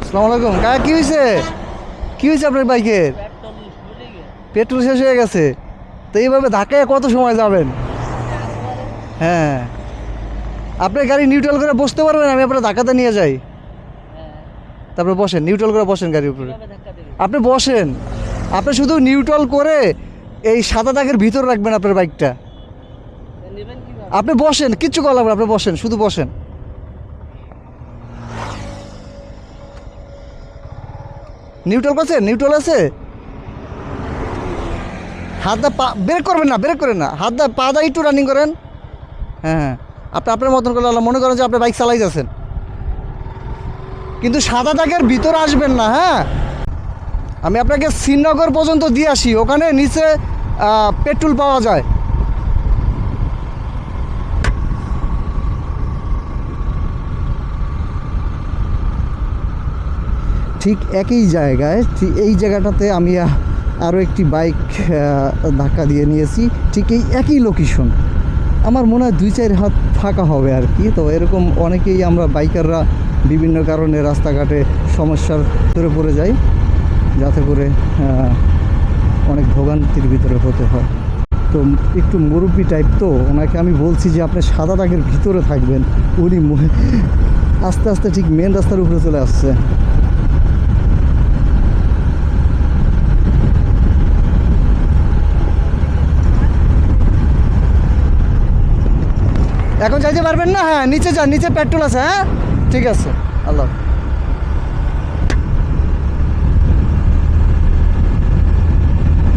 আসসালামু আলাইকুম কাকা, কি হয়েছে? কি হয়েছে আপনার বাইকের? পেট্রোল শেষ হয়ে গেছে। তো এইভাবে ধাক্কায় কত সময় যাবেন? হ্যাঁ, আপনার গাড়ি নিউট্রাল করে বসতে পারবেন? আমি আপনার ধাক্কাতে নিয়ে যাই। তারপরে বসেন, নিউট্রাল করে বসেন গাড়ির উপরে। আপনি বসেন, আপনি শুধু নিউট্রাল করে এই সাদা দাগের ভিতর রাখবেন আপনার বাইকটা। আপনি বসেন, কিচ্ছু করা লাগবে না, আপনি বসেন, শুধু বসেন। নিউট্রাল করছেন? নিউট্রাল আছে? হাত দা পা ব্রেক করবেন না, ব্রেক করেন না, হাত দা পা দা একটু রানিং করেন। হ্যাঁ হ্যাঁ, আপনি আপনার মতন করে মনে করেন যে আপনি বাইক চালাই যাচ্ছেন, কিন্তু সাদা দাগের ভিতর আসবেন না। হ্যাঁ, আমি আপনাকে শ্রীনগর পর্যন্ত দিয়ে আসি, ওখানে নিচে পেট্রোল পাওয়া যায়। ঠিক একই জায়গায়, ঠিক এই জায়গাটাতে আমি আরও একটি বাইক ধাক্কা দিয়ে নিয়েছি, ঠিক এই একই লোকেশন। আমার মনে হয় 2-4 হাত ফাঁকা হবে আর কি। তো এরকম অনেকেই আমরা বাইকাররা বিভিন্ন কারণে রাস্তাঘাটে সমস্যার ভিতরে পড়ে যাই, যাতে করে অনেক ভোগান্তির ভিতরে হতে হয়। তো একটু মুরব্বি টাইপ, তো ওনাকে আমি বলছি যে আপনি সাদা দাগের ভিতরে থাকবেন, উনি আস্তে আস্তে ঠিক মেন রাস্তার উপরে চলে আসছে। এখন যাইতে পারবেন না? হ্যাঁ, নিচে যান, নিচে পেট্রোল আছে। হ্যাঁ, ঠিক আছে, আল্লাহ।